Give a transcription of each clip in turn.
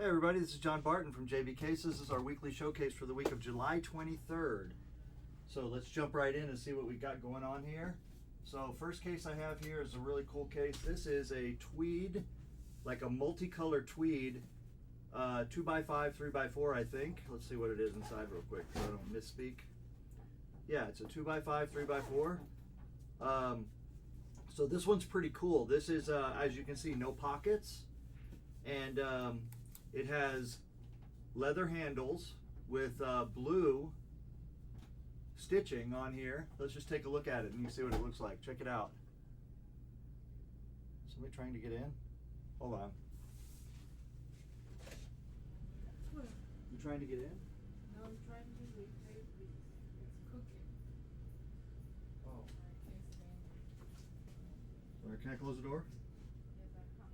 Hey everybody, this is John Barton from JB Cases. This is our weekly showcase for the week of July 23rd. So let's jump right in and see what we got going on here. So first case I have here is a really cool case. This is a tweed, like a multicolored tweed, 2x5, 3x4 I think. Let's see what it is inside real quick so I don't misspeak. Yeah, it's a 2x5, 3x4. So this one's pretty cool. This is, as you can see, no pockets. And it has leather handles with blue stitching on here. Let's just take a look at it and you can see what it looks like. Check it out. Somebody trying to get in? Hold on. What? You trying to get in? No, I'm trying to replace this. It's cooking. Oh. I can't stand it. Sorry, can I close the door? Yes, I can.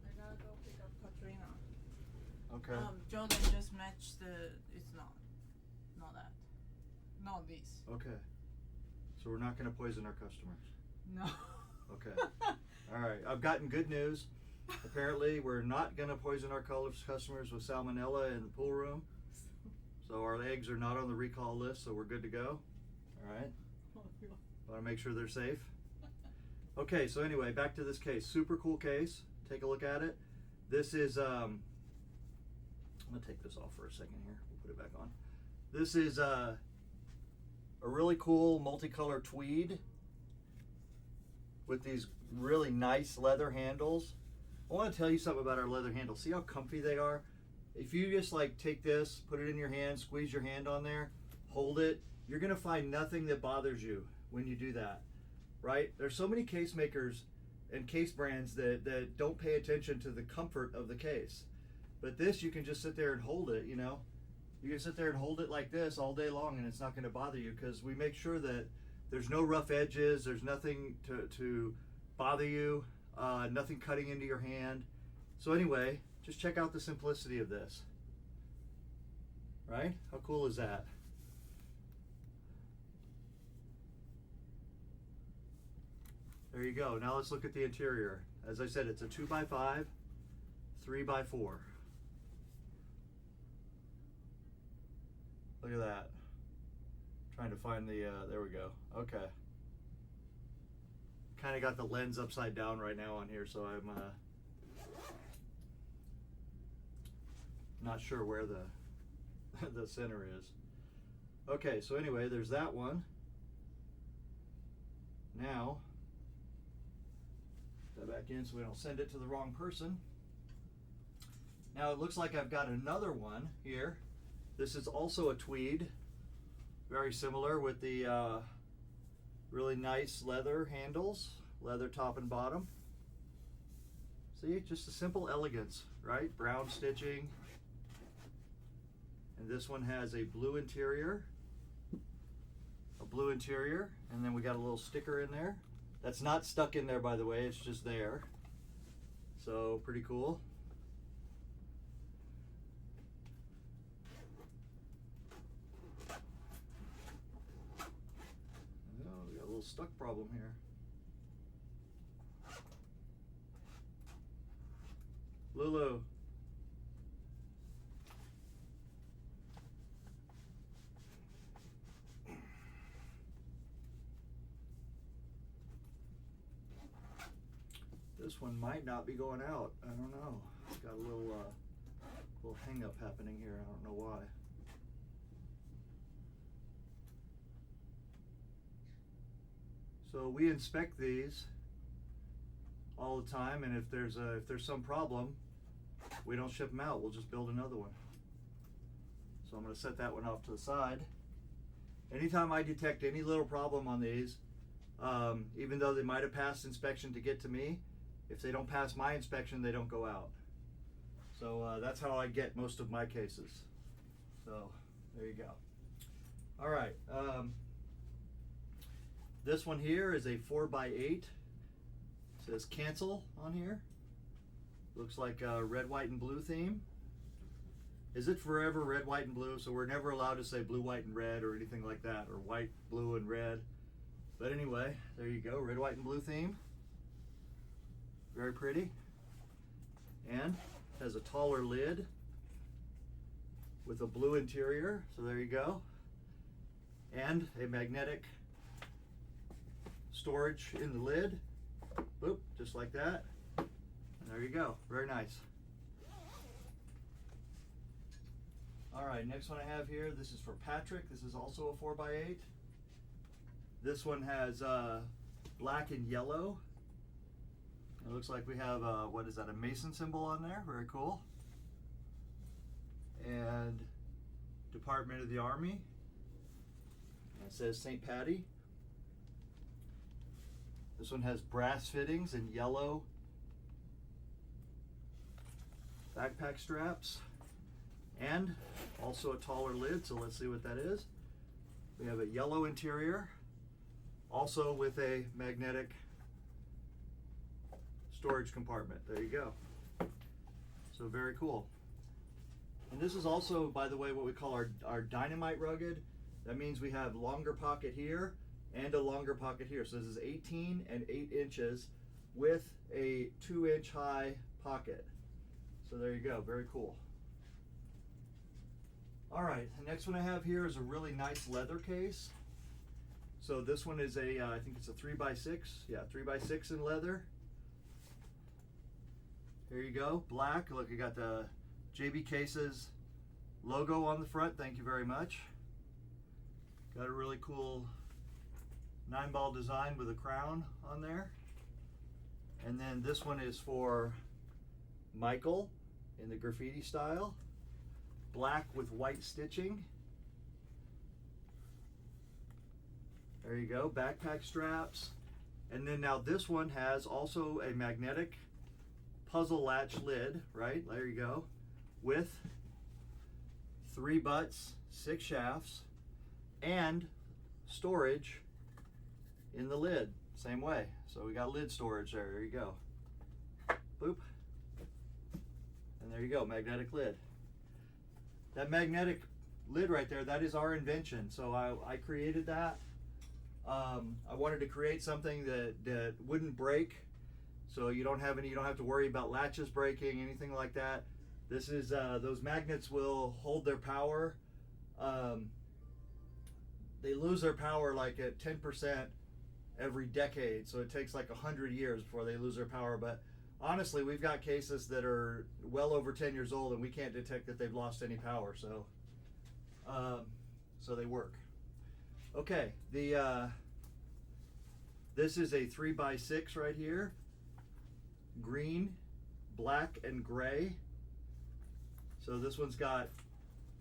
I gotta go pick up Katrina. Okay. Jordan just matched the, it's not that. Not this. Okay. So we're not going to poison our customers. No. Okay. All right. I've gotten good news. Apparently, we're not going to poison our customers with salmonella in the pool room. So our eggs are not on the recall list, so we're good to go. All right. Want to make sure they're safe. Okay, so anyway, back to this case. Super cool case. Take a look at it. This is, I'm going to take this off for a second here. We'll put it back on. This is a really cool multicolored tweed with these really nice leather handles. I want to tell you something about our leather handles. See how comfy they are? If you just like take this, put it in your hand, squeeze your hand on there, hold it, you're going to find nothing that bothers you when you do that, right? There's so many case makers and case brands that don't pay attention to the comfort of the case. But this, you can just sit there and hold it, you know. You can sit there and hold it like this all day long and it's not going to bother you because we make sure that there's no rough edges, there's nothing to bother you, nothing cutting into your hand. So anyway, just check out the simplicity of this. Right? How cool is that? There you go. Now let's look at the interior. As I said, it's a 2x5, 3x4. Look at that. Trying to find the, there we go. Okay. Kind of got the lens upside down right now on here, so I'm not sure where the the center is. Okay, so anyway, there's that one. Now, put that back in so we don't send it to the wrong person. Now it looks like I've got another one here. This is also a tweed, very similar with the really nice leather handles, leather top and bottom. See, just a simple elegance, right? Brown stitching. And this one has a blue interior, and then we got a little sticker in there. That's not stuck in there, by the way, it's just there. So, pretty cool. Stuck problem here. Lulu. This one might not be going out. I don't know. It's got a little hang up happening here. I don't know why. So we inspect these all the time, and if there's some problem, we don't ship them out. We'll just build another one. So I'm going to set that one off to the side. Anytime I detect any little problem on these, even though they might have passed inspection to get to me, if they don't pass my inspection, they don't go out. So that's how I get most of my cases. So there you go. All right. This one here is a 4x8. It says cancel on here. Looks like a red, white, and blue theme. Is it forever red, white, and blue? So we're never allowed to say blue, white, and red or anything like that, or white, blue, and red. But anyway, there you go, red, white, and blue theme. Very pretty. And has a taller lid with a blue interior, so there you go. And a magnetic storage in the lid. Boop, just like that. And there you go, very nice. All right, next one I have here, this is for Patrick. This is also a 4x8. This one has black and yellow. It looks like we have, what is that, a Mason symbol on there? Very cool. And Department of the Army. And it says St. Patty. This one has brass fittings and yellow backpack straps. And also a taller lid, so let's see what that is. We have a yellow interior, also with a magnetic storage compartment. There you go. So very cool. And this is also, by the way, what we call our dynamite rugged. That means we have longer pocket here and a longer pocket here. So this is 18 and 8 inches with a 2-inch high pocket. So there you go, very cool. All right, the next one I have here is a really nice leather case. So this one is a, I think it's a 3x6. Yeah, 3x6 in leather. Here you go, black. Look, you got the JB Cases logo on the front. Thank you very much. Got a really cool 9-ball design with a crown on there. And then this one is for Michael in the graffiti style. Black with white stitching. There you go, backpack straps. And then now this one has also a magnetic puzzle latch lid, right? There you go. With 3 butts, 6 shafts, and storage in the lid, same way. So we got lid storage there, there you go. Boop. And there you go, magnetic lid. That magnetic lid right there, that is our invention. So I created that. I wanted to create something that wouldn't break. So you don't have to worry about latches breaking, anything like that. This is, those magnets will hold their power. They lose their power like at 10% every decade. So it takes like 100 years before they lose their power. But honestly, we've got cases that are well over 10 years old and we can't detect that they've lost any power. So, so they work. Okay, this is a 3x6 right here. Green, black, and gray. So this one's got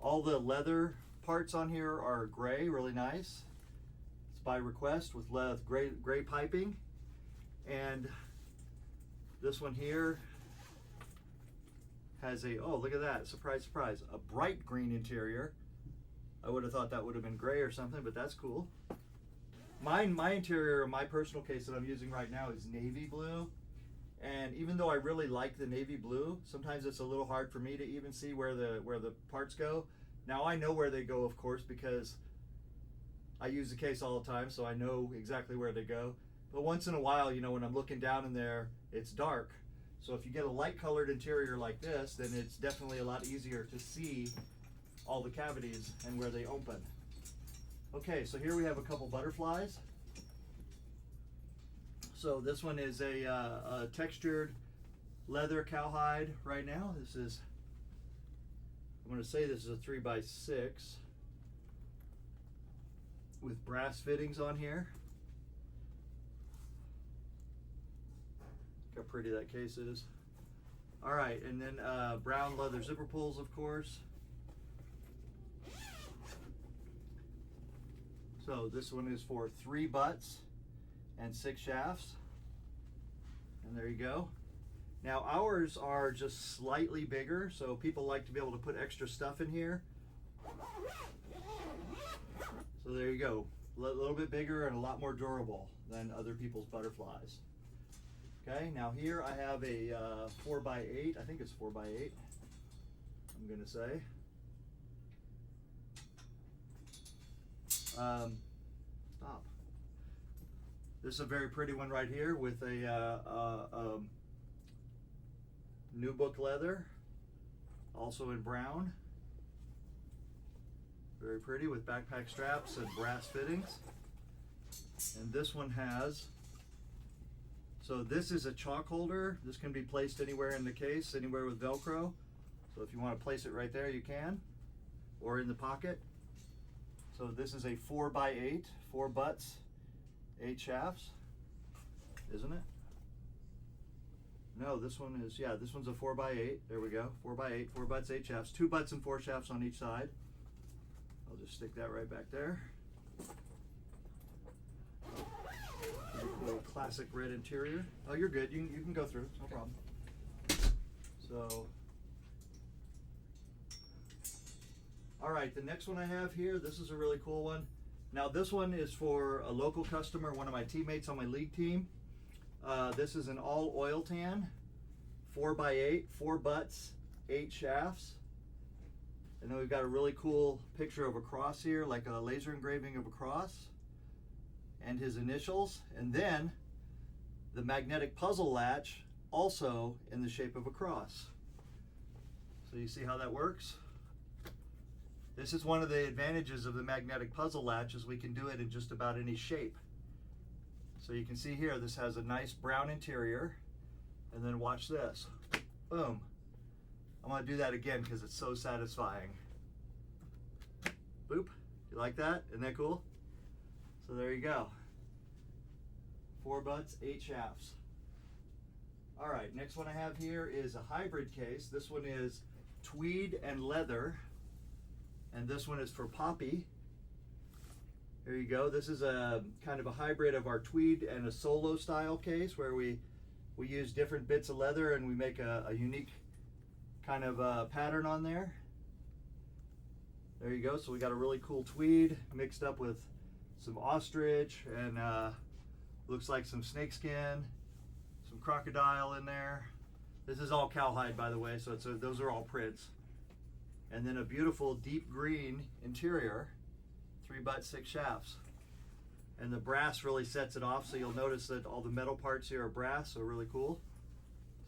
all the leather parts on here are gray, really nice. It's by request with gray piping. And this one here has a, oh, look at that, surprise, surprise, a bright green interior. I would have thought that would have been gray or something, but that's cool. My interior, my personal case that I'm using right now is navy blue. And even though I really like the navy blue, sometimes it's a little hard for me to even see where the parts go. Now I know where they go, of course, because I use the case all the time, so I know exactly where they go. But once in a while, you know, when I'm looking down in there, it's dark. So if you get a light colored interior like this, then it's definitely a lot easier to see all the cavities and where they open. Okay, so here we have a couple butterflies. So this one is a textured leather cowhide right now. This is, I'm going to say this is a 3x6 with brass fittings on here. Look how pretty that case is. All right, and then brown leather zipper pulls, of course. So this one is for 3 butts and 6 shafts. And there you go. Now ours are just slightly bigger, so people like to be able to put extra stuff in here. So there you go. A little bit bigger and a lot more durable than other people's butterflies. Okay, now here I have a 4x8. I think it's 4x8, I'm gonna say. Stop. This is a very pretty one right here with a new book leather. also in brown. Very pretty with backpack straps and brass fittings. And this one has, so this is a chalk holder. This can be placed anywhere in the case, anywhere with Velcro. So if you want to place it right there, you can, or in the pocket. So this is a 4x8, 4 butts, 8 shafts, isn't it? No, this one is, yeah, this one's a 4x8. There we go, 4x8, 4 butts, 8 shafts, 2 butts and 4 shafts on each side. I'll just stick that right back there. Little classic red interior. Oh, you're good. You can go through. No problem. So, all right. The next one I have here. This is a really cool one. Now, this one is for a local customer, one of my teammates on my league team. This is an all oil tan, 4x8, 4 butts, 8 shafts. And then we've got a really cool picture of a cross here, like a laser engraving of a cross and his initials, and then the magnetic puzzle latch also in the shape of a cross. So you see how that works? This is one of the advantages of the magnetic puzzle latch, is we can do it in just about any shape. So you can see here, this has a nice brown interior, and then watch this. Boom. I'm gonna do that again because it's so satisfying. Boop. You like that? Isn't that cool? So there you go. 4 butts, 8 shafts. All right, next one I have here is a hybrid case. This one is tweed and leather, and this one is for Poppy. There you go. This is a kind of a hybrid of our tweed and a solo style case, where we use different bits of leather and we make a unique kind of pattern on there. There you go. So we got a really cool tweed mixed up with some ostrich and looks like some snakeskin, some crocodile in there. This is all cowhide, by the way, so those are all prints. And then a beautiful deep green interior, 3 butts, 6 shafts. And the brass really sets it off, so you'll notice that all the metal parts here are brass, so really cool.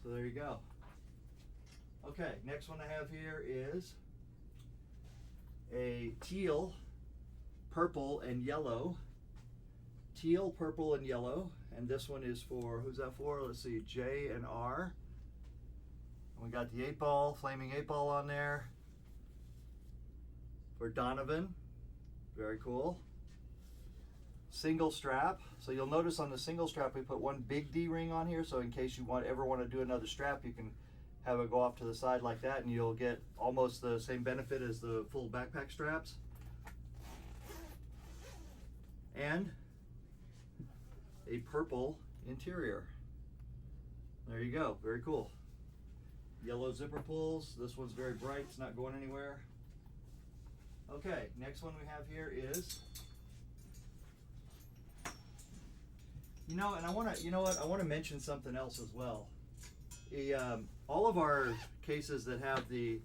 So there you go. Okay, next one I have here is a teal, purple, and yellow. Teal, purple, and yellow. And this one is for, who's that for? Let's see, J and R. And we got the 8-ball, flaming 8-ball on there for Donovan. Very cool. Single strap. So you'll notice on the single strap we put one big D-ring on here, so in case you ever want to do another strap, you can have it go off to the side like that, and you'll get almost the same benefit as the full backpack straps. And a purple interior. There you go. Very cool. Yellow zipper pulls. This one's very bright. It's not going anywhere. Okay, next one we have here is, and I want to mention something else as well. All of our cases that have the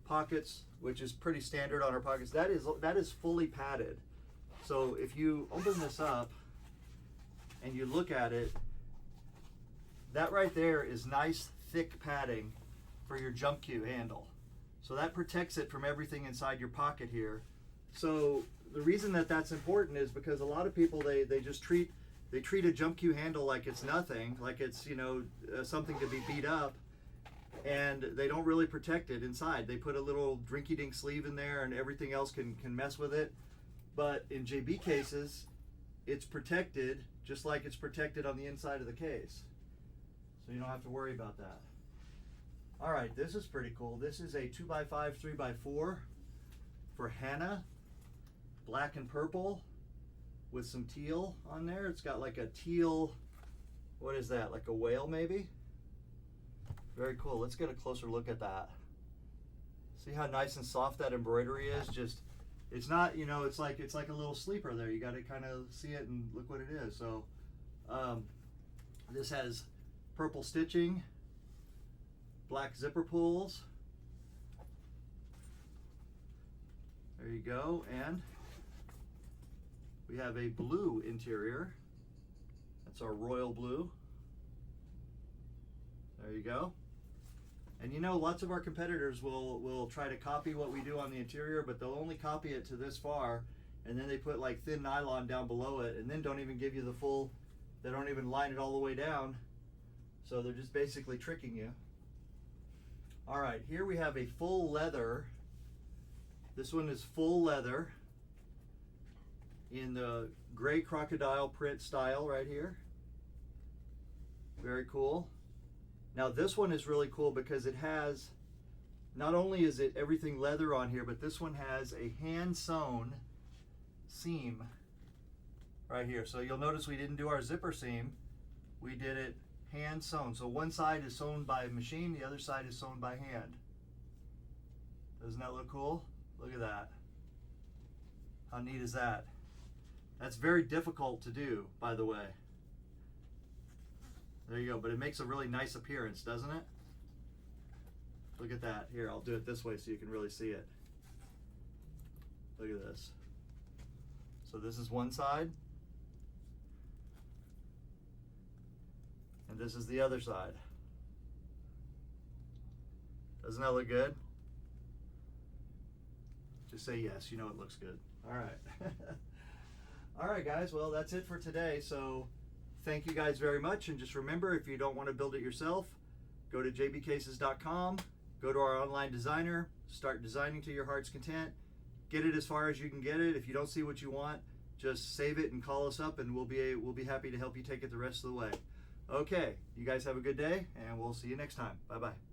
pockets, which is pretty standard on our pockets, that is fully padded. So if you open this up and you look at it, that right there is nice thick padding for your jump cue handle. So that protects it from everything inside your pocket here. So the reason that that's important is because a lot of people, they just treat a jump cue handle like it's nothing, like it's something to be beat up, and they don't really protect it inside. They put a little drinky-dink sleeve in there and everything else can mess with it. But in JB cases, it's protected just like it's protected on the inside of the case. So you don't have to worry about that. All right, this is pretty cool. This is a 2x5, 3x4 for Hannah, black and purple with some teal on there. It's got like a teal, what is that, like a whale maybe? Very cool. Let's get a closer look at that. See how nice and soft that embroidery is? Just, it's not, it's like a little sleeper there. You got to kind of see it and look what it is. So this has purple stitching, black zipper pulls. There you go. And we have a blue interior. That's our royal blue. There you go. And you know, lots of our competitors will try to copy what we do on the interior, but they'll only copy it to this far, and then they put like thin nylon down below it, and then don't even give you the full, they don't even line it all the way down. So they're just basically tricking you. All right, here we have a full leather. This one is full leather in the gray crocodile print style right here. Very cool. Now this one is really cool because it has, not only is it everything leather on here, but this one has a hand sewn seam right here. So you'll notice we didn't do our zipper seam. We did it hand sewn. So one side is sewn by machine, the other side is sewn by hand. Doesn't that look cool? Look at that. How neat is that? That's very difficult to do, by the way. There you go, but it makes a really nice appearance, doesn't it? Look at that. Here, I'll do it this way so you can really see it. Look at this. So this is one side. And this is the other side. Doesn't that look good? Just say yes, you know it looks good. All right. All right, guys, well, that's it for today. So thank you guys very much. And just remember, if you don't want to build it yourself, go to jbcases.com, go to our online designer, start designing to your heart's content, get it as far as you can get it. If you don't see what you want, just save it and call us up, and we'll be happy to help you take it the rest of the way. Okay, you guys have a good day, and we'll see you next time. Bye-bye.